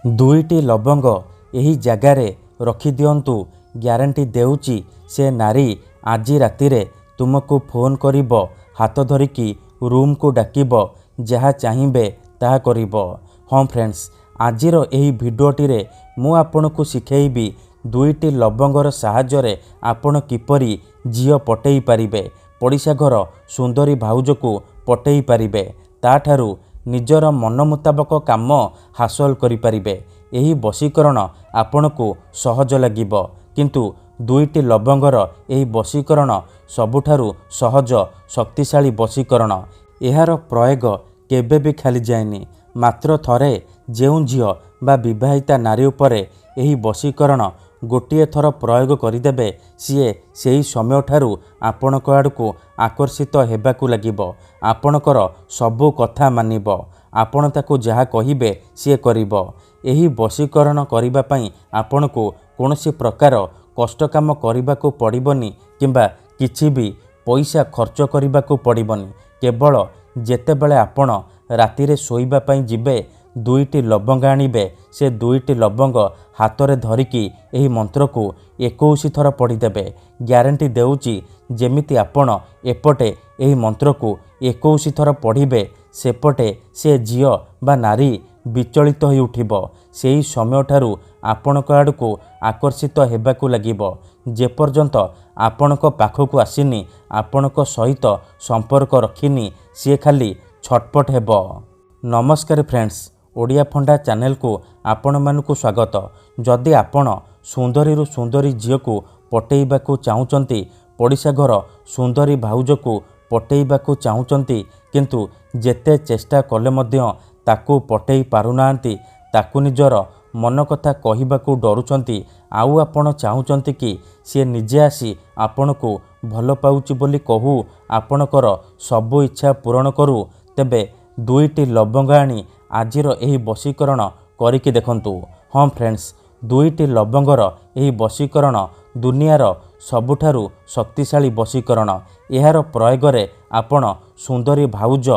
दुईटी लवंग एही जगार रखिदिंतु ग्यारंटी देउची से नारी आज राति तुमको फोन करिब हाथ धरिकी रूम को डाकिब जहाँ चाहिए ताहा करिब। हाँ फ्रेंड्स, आजिर एही भिडियोटी रे मु आपनको शिखेइबी दुईटी लवंगर साहाय्य आपण किपरि झियो पटेई पारिबे, पड़िशा घर सुंदरी भाउज को पटेई पारिबे, ताठारु निजर मन मुताबक काम हासिल करिपारिबे। एही वशीकरण आपनको सहज लागिब, किंतु दुईटी लवंगर एही वशीकरण सबुठारु सहज शक्तिशाली वशीकरण। एहार प्रयोग केबे भी खाली जाएनी। मात्र थरे जेउ झियो बा विवाहिता नारी उपरे एही वशीकरण गोटिए थर प्रयोग करिदेबे, सीए सेही समय ठारू आपणक आड़कू आकर्षित हेबाकू लागिब, आपणकर सबु कथा मानिब, आपण ताकू जहा कहिबे सीए करिब। एही वशीकरण करिबा पई आपणकू कोनोसी प्रकार कष्ट काम करिबाकू पड़िबनी किंबा किछि भी पैसा खर्च करिबाकू पड़िबनी। केवल जेतेबेले आपण रातिरे सोइबा पई जिबे दुईटी लवंग आनिबे, से दुईटी लवंग हाथ में धरिकी एही मंत्र को 21 थर पढ़ीदेवे। ग्यारंटी देउची जेमिति आपण एपटे एही मंत्र को 21 थर पढ़िबे, सेपटे से झियो बा नारी विचलित हो उठिब। सेही समय ठारू आपणक आड़कू आकर्षित हेबाकू लागिब, जेपर्यंत आपणक पाखकू आसिनी, आपणक सहित संपर्क रखिनी, सी खाली छटपट हेब। नमस्कार फ्रेंड्स, ओडिया फंडा चैनल को आपण मानकु स्वागत। जदि आपण सुंदरी सुंदरी झियो को पटेइबा को चाहूचंती, पड़िशा घर सुंदरी भाउज को पटेइबा को चाहूचंती, किंतु जेते चेष्टा कले मध्य ताकू पटेई पारुनांती, ताकू निजर मन कथा कहिबाकू डरुचंती, आउ आपण चाहूचंती कि सी निजे आसी आपण को भल पाउची बोली कहू, आपणकर सबु इच्छा पूरण करू, तेबे दुईटी लवंग आनी आजिर एही वशीकरण करिकी देखंतु। हाँ फ्रेंड्स, दुईटी लवंगर एही वशीकरण दुनियार सबुठारु शक्तिशाली वशीकरण। एहार प्रयोगरे आपण सुंदरी भाउज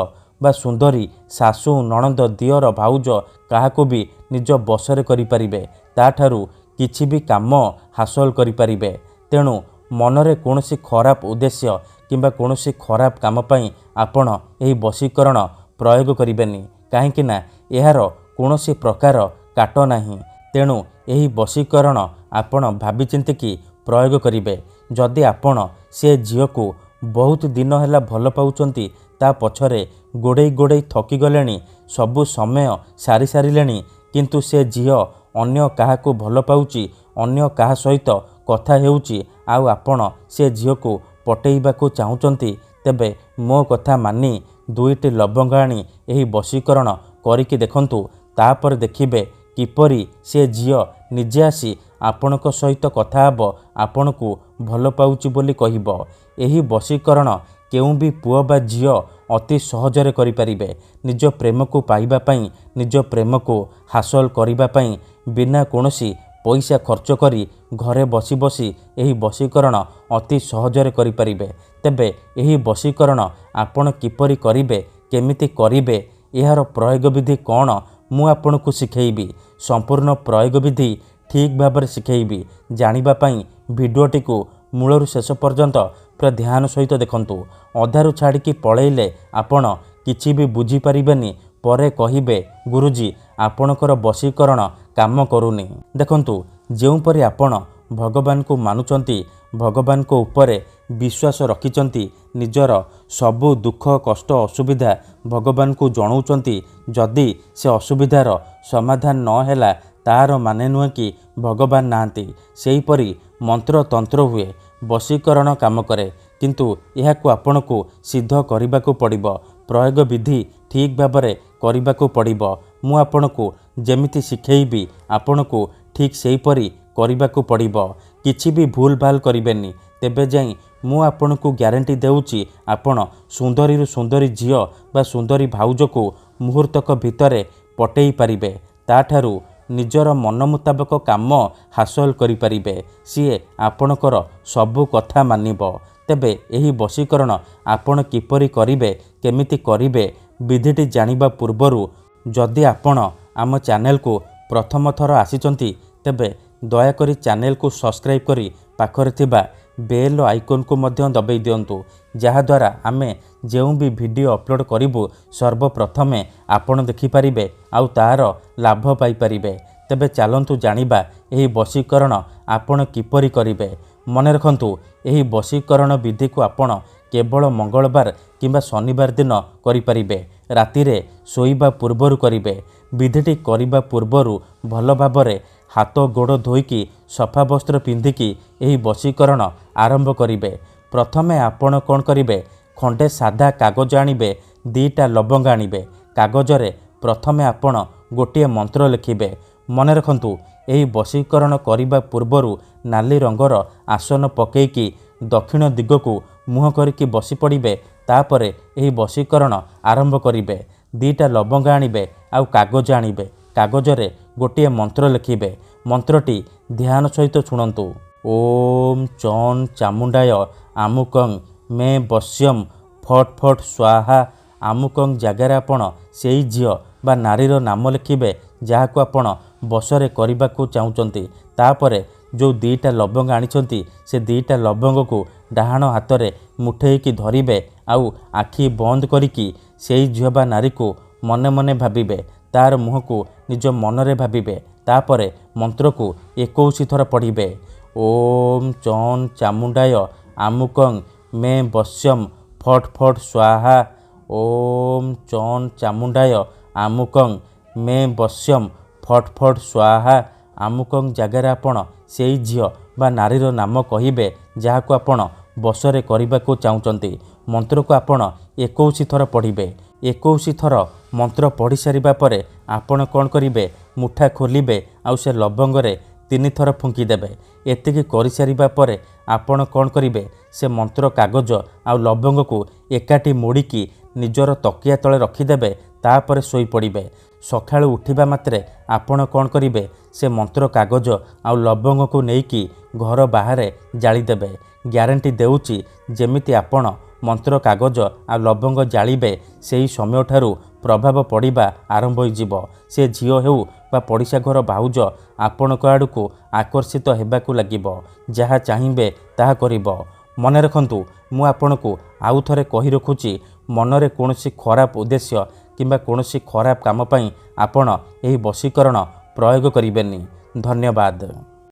बा सुंदरी सासु नणंद दियर भाउज काहाको भी निज बसरे करिपारिबे, ताठारु किछि भी काम हासिल करिपारिबे। तेणु मनरे कोनोसी खराब उद्देश्य किंबा कोनोसी खराब काम पई आपण एही वशीकरण प्रयोग करिबेनी, काहेकि ना एहार कोनोसी प्रकार काट नाही। तेणु एही वशीकरण आपण भाबी चिंतिकी प्रयोग करिबे। जदि आपण से झियो को बहुत दिन हैला भल पाउचंती, ता पछरे गोड़े गोड़े थकी गलेनी, सबु समय सारी सारिलेनी, किंतु से झियो अन्य काहाको भल पाउची, अन्य काहा सहित कथा हेउची, आउ आपण से झियो को पटेइबाकू चाहूचंती, तेबे मो कथा मानी दुईटी लवंग आनी एही वशीकरण करिकी देखंतु। तापर देखिबे किपरि से झियो निजे आसी आपणक सहित कथा हेब, आपणकू भल पाउची बोली कहिब। एही वशीकरण केउ भी पुओ बा झियो अति सहजरे करिपारिबे। निज प्रेम को पाइबा पई, निज प्रेम को हासिल करिबा पई बिना कोनोसी पैसा खर्च करी घरे बसी बसी एही वशीकरण अति सहजरे करिपारिबे। तेबे एही वशीकरण आपण किपरि करिबे, केमिति करिबे, एहार प्रयोग विधि कौन मु आपनको शिखेइबी। संपूर्ण प्रयोग विधि ठीक भाव शिखेइबी। जानिबा पई भिडियोटी को मूलरू शेष पर्यंत पूरा ध्यान सहित देखंतु। अधारू छाड़िकी पळेइले आपण किछि भी बुझी पारिबेनी, परे कहिबे गुरुजी आपणकर वशीकरण काम करूनी। देखंतु, जेउपरि आपण भगवान को मानुचंती, भगवान को उपरे विश्वास रखिचंती, निजर सबु दुख कष्ट असुविधा भगवान को जणाउचंती, जदि से असुविधार समाधान न हैला तार माने नुहे कि भगवान नाहांती। सेहीपरि मंत्र तंत्र हुए, वशीकरण काम करे, किंतु एहाकू आपणकू सिद्ध करिबाकू पड़िबो। प्रयोग विधि ठीक भाबरे करिबाकू पड़िबो। मु आपणकू जेमिति शिखेइबी आपणकू ठीक सेहीपरि करिबाकू पड़िबो। किछि भी भूल भाल करिबेनी, तेबे जाई मु आपणकू ग्यारंटी देउची आपण सुंदरी सुंदरी झियो बा सुंदरी भाउज को मुहूर्तक भितरे पटेई पारिबे, ताठारु निजर मन मुताबक काम हासिल करिपारिबे। सीए आपणकर सबु कथा मानिब। तेबे एही वशीकरण आपण किपरि करिबे, केमिति करिबे, विधिटी जानिबा पूर्वरु जदि आपण आम चैनल को प्रथम थर आसिचंती तेबे दयाकरी चैनल को सब्सक्राइब करी पाखरे थिबा बेल आइकन को मध्य दबाई दियंतु जहाद्वारा आमे जो भी वीडियो अपलोड करिबु सर्वप्रथमे आपण देखिपारिबे आउ तार लाभ पाई परिबे। तेबे चलंतु जानिबा एही वशीकरण आपण किपरि करिबे। मने रखंतु एही वशीकरण विधि को आपण केवल मंगलवार किंबा शनिवार दिन करिपारिबे। रातिरे सोइबा पूर्वरु करिबे। विधिटी करिबा पूर्वरु भल भाबरे हाथ गोड़ धोईकी सफा वस्त्र पिंधिकी एही वशीकरण आरंभ करिबे। प्रथमे आपण कोन करिबे खंडे सादा कागज आनिबे, 2टा लवंग आनिबे। कागजरे प्रथमे आपण गोटे मंत्र लिखिबे। मने रखंतु एही वशीकरण करिबा पूर्वरु नाली रंगर आसन पकेइकी दक्षिण दिगकू मुह करिकी बसी पड़िबे। तापरे एही वशीकरण आरंभ करिबे। 2टा लवंग आनिबे आउ कागज आनिबे। कागजरे गोटे मंत्र लिखिबे। मंत्रटी ध्यान सहित शुणंतु। ओम चौन चामुंडाय आमुकं मे बस्यम फट फट स्वाहा। आमुकं जगार आपण सेई झियो बा नारीर नाम लिखिबे जहाको आपण बसरे करबाकू चाहुचंती। तापरे जो 2टा लवंग आनिचंती से 2टा लवंग को डाहाण हातरे मुठेइकी धरिबे आउ आखि बंद करिकी सेई झियो बा नारी को मने मने भाबिबे। तार मुह को निज मनरे भाबिबे। तापरे मंत्र को 21 थर पढ़िबे। ओम चौन चामुंडाय आमुकं मे बस्यम फट फट स्वाहा। ओम चौन चामुंडाय आमुकं मे बस्यम फट फट स्वाहा। आमुकं जगार आपण सेई झियो बा नारीर नाम कहिबे जहाको आपण बसरे करबाकू चाहुचंती। मंत्र को आपण 21 थर पढ़िबे। 21 थर मंत्र पढ़ी सारिबा परे आपण कोन करिबे मुठा खोलिबे आउ से लवंगरे 3 थर फुंकी देबे। एतिकी करि सारिबा परे आपण कोन करिबे से मंत्र कागज आउ लवंग को एकाठी मोड़िकी निजर तकिया तले रखिदेबे। तापरे सोई पड़िबे। सकाळु उठिबा मात्रे आपण कोन करिबे से मंत्र कागज आउ लवंग को नेइकी घर बाहरे जाली देबे। ग्यारंटी देउची जेमिति आपण मंत्र कागज आ लवंग जालिबे सेही समय ठारू प्रभाव पड़िबा आरंभ होइजिबो। से झियो हेउ बा पड़िशा घर भाउज आपणक आड़कू आकर्षित हेबाकू लागिबो। जहा चाहिबे ताहा करिबो। मने रखंतु मु आपणकू आउ थरे कहि रखुची मनरे कोनोसी खराब उद्देश्य किंबा कोनोसी खराब काम पई आपण एही वशीकरण प्रयोग करिबेनी। धन्यवाद।